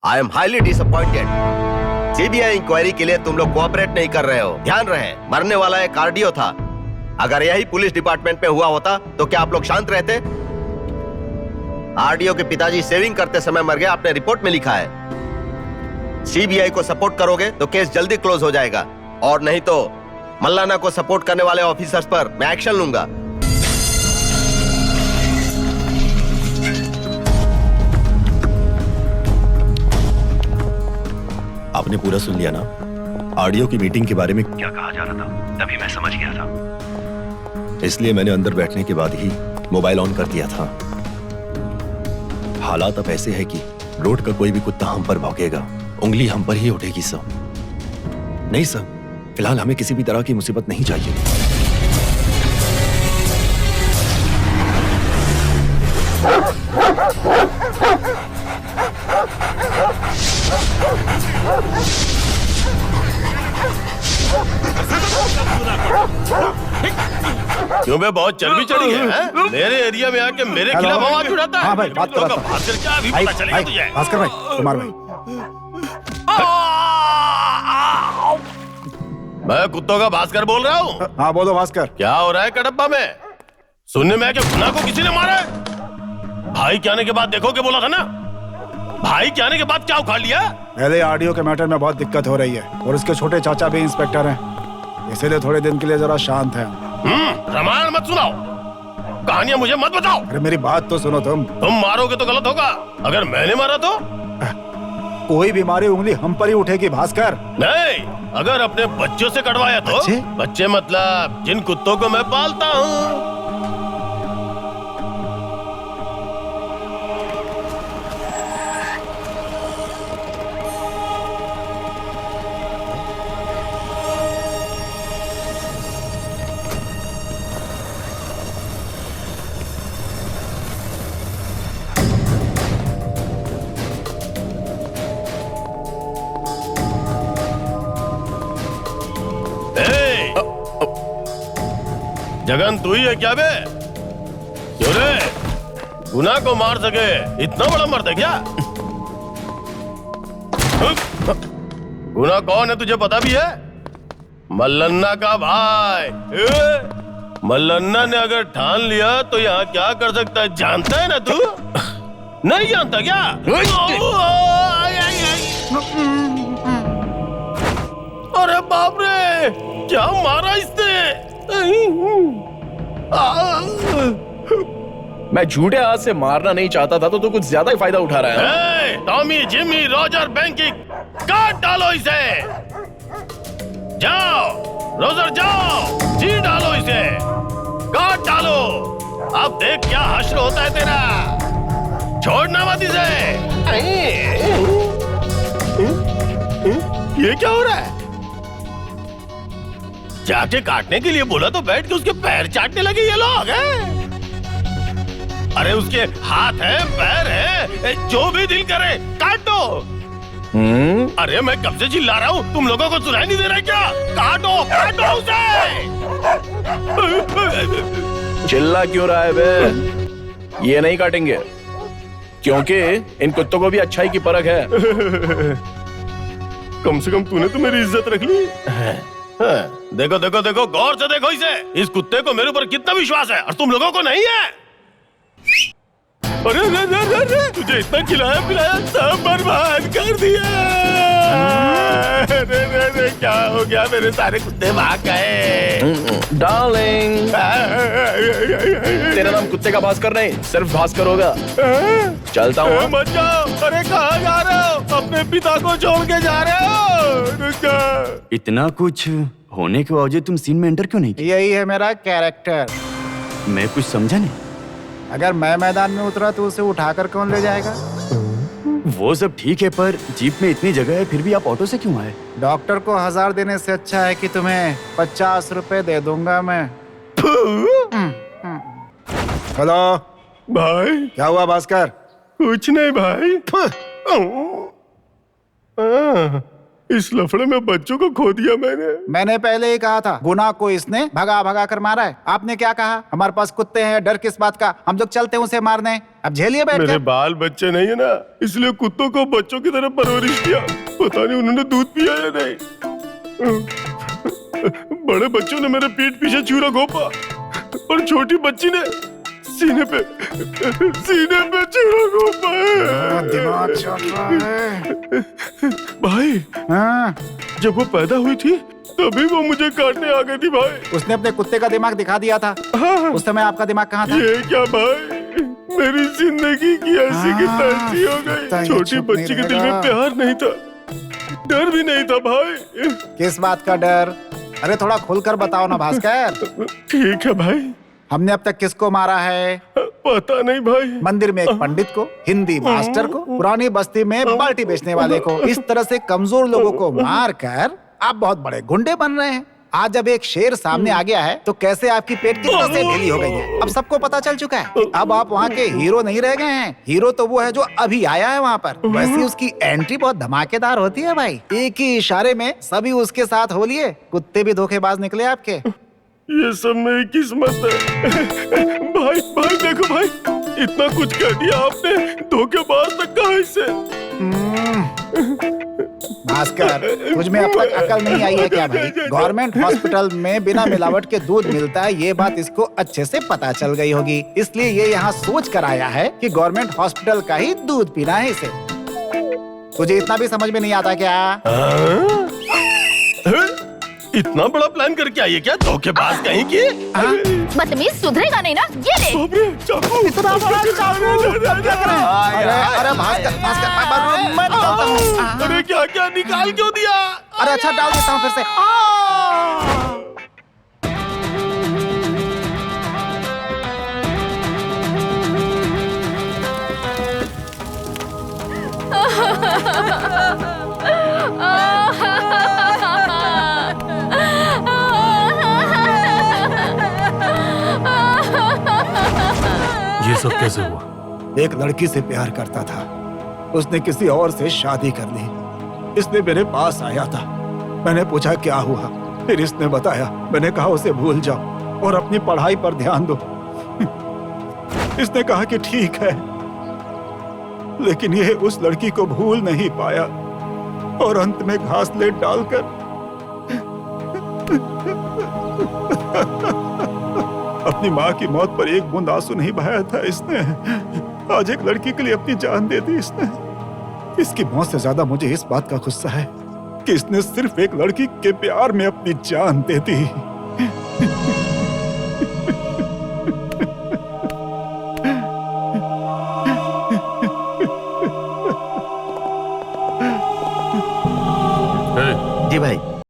I am highly disappointed. CBI inquiry के लिए तुम लोग कोऑपरेट नहीं कर रहे हो। ध्यान रहे, मरने वाला एक कार्डियो था। अगर यही पुलिस डिपार्टमेंट में हुआ होता तो क्या आप लोग शांत रहते? आरडीओ के पिताजी सेविंग करते समय मर गए, आपने रिपोर्ट में लिखा है। सीबीआई को सपोर्ट करोगे तो केस जल्दी क्लोज हो जाएगा, और नहीं तो मल्लाना को सपोर्ट करने वाले ऑफिसर्स पर मैं एक्शन लूंगा। आपने पूरा सुन लिया ना? आरडीओ की मीटिंग के बारे में क्या कहा जा रहा था, तभी मैं समझ गया था। इसलिए मैंने अंदर बैठने के बाद ही मोबाइल ऑन कर दिया था। हालात अब ऐसे है कि रोड का कोई भी कुत्ता हम पर भौंकेगा, उंगली हम पर ही उठेगी सर। नहीं सर, फिलहाल हमें किसी भी तरह की मुसीबत नहीं चाहिए। क्यों बे, बहुत चर्बी चढ़ी है? मेरे एरिया में आके मेरे खिलाफ आवाज उठाता है। हाँ भाई, बात तो भास्कर क्या अभी पता चलेगा तुझे? भास्कर भाई, कुमार भाई। मैं कुत्तों का भास्कर बोल रहा हूँ। हाँ बोलो भास्कर। क्या हो रहा है कडब्बा में? सुनने में है कि गुना को किसी ने मारा है। भाई के आने के बाद देखो के बोला था ना। भाई के आने के बाद क्या उखाड़ लिया? पहले आरडीओ के मैटर में बहुत दिक्कत हो रही है, और उसके छोटे चाचा भी इंस्पेक्टर हैं, इसीलिए थोड़े दिन के लिए जरा शांत हैं। रामायण मत सुनाओ, कहानियां मुझे मत बताओ। अरे मेरी बात तो सुनो तुम मारोगे तो गलत होगा, अगर मैंने मारा तो? कोई बीमारी उंगली हम पर ही उठेगी भास्कर। नहीं, अगर अपने बच्चों से कटवाया तो? बच्चे मतलब जिन कुत्तों को मैं पालता हूँ। जगन तू ही है क्या बे? क्यों रे, गुना को मार सके इतना बड़ा मर्द है क्या? गुना कौन है तुझे पता भी है? मल्लन्ना का भाई। मल्लन्ना ने अगर ठान लिया तो यहाँ क्या कर सकता है जानता है ना तू? नहीं जानता क्या? अरे बाप रे, क्या मारा इसने? मैं झूठे हाथ से मारना नहीं चाहता था, तो कुछ ज्यादा ही फायदा उठा रहा है। टॉमी, जिमी, रॉजर, बैंकी, काट डालो इसे। जाओ रोजर, जाओ, जी डालो इसे, काट डालो। अब देख क्या हश्र होता है तेरा। छोड़ना मत इसे। ये क्या हो रहा है? जाके काटने के लिए बोला तो बैठ के उसके पैर चाटने लगे ये लोग हैं? अरे उसके हाथ है, पैर है, जो भी दिल करे काट दो। अरे मैं कब से चिल्ला रहा हूँ, तुम लोगों को सुनाई नहीं दे रहा क्या? काटो, काटो उसे। चिल्ला क्यों रहा है बे? ये नहीं काटेंगे, क्योंकि इन कुत्तों को भी अच्छाई की परख है। कम से कम तूने तो मेरी इज्जत रख ली। देखो देखो देखो, गौर से देखो इसे। इस कुत्ते को मेरे ऊपर कितना विश्वास है और तुम लोगों को नहीं है। अरे रे रे रे रे, तुझे इतना खिलाया पिलाया सब बर्बाद कर दिया। रे रे रे, क्या हो गया? मेरे सारे कुत्ते भाग गए। डार्लिंग, तेरा नाम कुत्ते का भास्कर नहीं, सिर्फ भास्कर होगा। चलता हूँ। मत जाओ। अरे कहाँ जा रहे हो? अपने पिता को छोड़ के जा रहे हो? इतना कुछ होने के बावजूद तुम सीन में एंटर क्यों नहीं किया? यही है मेरा कैरेक्टर। मैं कुछ समझा नहीं। अगर मैं मैदान में उतरा तो उसे उठाकर कौन ले जाएगा? वो सब ठीक है, पर जीप में इतनी जगह है, फिर भी आप ऑटो से क्यों आए? डॉक्टर को 1000 देने से अच्छा है कि तुम्हें 50 रुपए दे दूंगा मैं। हेलो भाई। क्या हुआ भास्कर? कुछ नहीं भाई। इस लफड़े में बच्चों को खो दिया मैंने पहले ही कहा था, गुनाह को इसने भगा भगा कर मारा है। आपने क्या कहा? हमारे पास कुत्ते हैं, डर किस बात का? हम लोग चलते हैं उसे मारने। अब झेलिए बैठ मेरे कर। बाल बच्चे नहीं है ना, इसलिए कुत्तों को बच्चों की तरह परवरिश किया। पता नहीं उन्होंने दूध पिया या नहीं। बड़े बच्चों ने मेरे पीठ पीछे छुरा घोंपा और छोटी बच्ची ने सीने पे छुरा घोंपा है। दिमाग चल रहा है। भाई हाँ, जब वो पैदा हुई थी तभी वो मुझे काटने आ गई थी भाई। उसने अपने कुत्ते का दिमाग दिखा दिया था। हाँ। उस समय आपका दिमाग कहाँ था? ये क्या भाई, मेरी जिंदगी की ऐसी की तैसी हो लगता है गई। ये छोटी चुप बच्ची नहीं के दिल में रहेगा। प्यार नहीं था, डर भी नहीं था भाई। किस बात का डर? अरे थोड़ा खुलकर बताओ ना भास्कर। ठीक है भाई। हमने अब तक किसको मारा है? पता नहीं भाई। मंदिर में एक पंडित को, हिंदी मास्टर को, पुरानी बस्ती में बाल्टी बेचने वाले को। इस तरह से कमजोर लोगों को मार कर आप बहुत बड़े गुंडे बन रहे हैं। आज जब एक शेर सामने आ गया है तो कैसे आपकी पेट की तरह से ढीली हो गई है। अब सबको पता चल चुका है कि अब आप वहाँ के हीरो नहीं रह गए हैं। हीरो तो वो है जो अभी आया है वहाँ पर। वैसे उसकी एंट्री बहुत धमाकेदार होती है भाई। एक ही इशारे में सभी उसके साथ हो लिए। कुत्ते भी धोखेबाज निकले आपके। ये सब मेरी किस्मत है। भाई भाई देखो भाई, इतना कुछ कह दिया आपने, धोखेबाज तक कहा इसे। भास्कर, तुझ में अब तक अकल नहीं आई है क्या भाई? गवर्नमेंट हॉस्पिटल में बिना मिलावट के दूध मिलता है, ये बात इसको अच्छे से पता चल गई होगी। इसलिए ये यहाँ सोच कर आया है कि गवर्नमेंट हॉस्पिटल का ही दूध पीना है इसे। तुझे इतना भी समझ में नहीं आता क्या? इतना बड़ा प्लान करके आई है क्या धोखेबाज कहीं की? बदतमीज, सुधरेगा नहीं ना? ये ले। बाप रे, चाकू। इतना बड़ा चाकू! अब क्या करें? अरे भास्कर, भास्कर, मैं निकालता हूँ। अरे क्या क्या निकाल क्यों दिया? अरे अच्छा, डाल देता हूँ फिर से। ये सब कैसे हुआ? एक लड़की से प्यार करता था, उसने किसी और से शादी कर ली। इसने मेरे पास आया था, मैंने पूछा क्या हुआ, फिर इसने बताया। मैंने कहा उसे भूल जाओ और अपनी पढ़ाई पर ध्यान दो। इसने कहा कि ठीक है, लेकिन यह उस लड़की को भूल नहीं पाया और अंत में घासलेट डालकर अपनी माँ की मौत पर एक बूंद आंसू नहीं बहाया था इसने। आज एक लड़की के लिए अपनी जान दे दी इसने। इसकी मौत से ज्यादा मुझे इस बात का गुस्सा है कि इसने सिर्फ एक लड़की के प्यार में अपनी जान दे दी। जी भाई।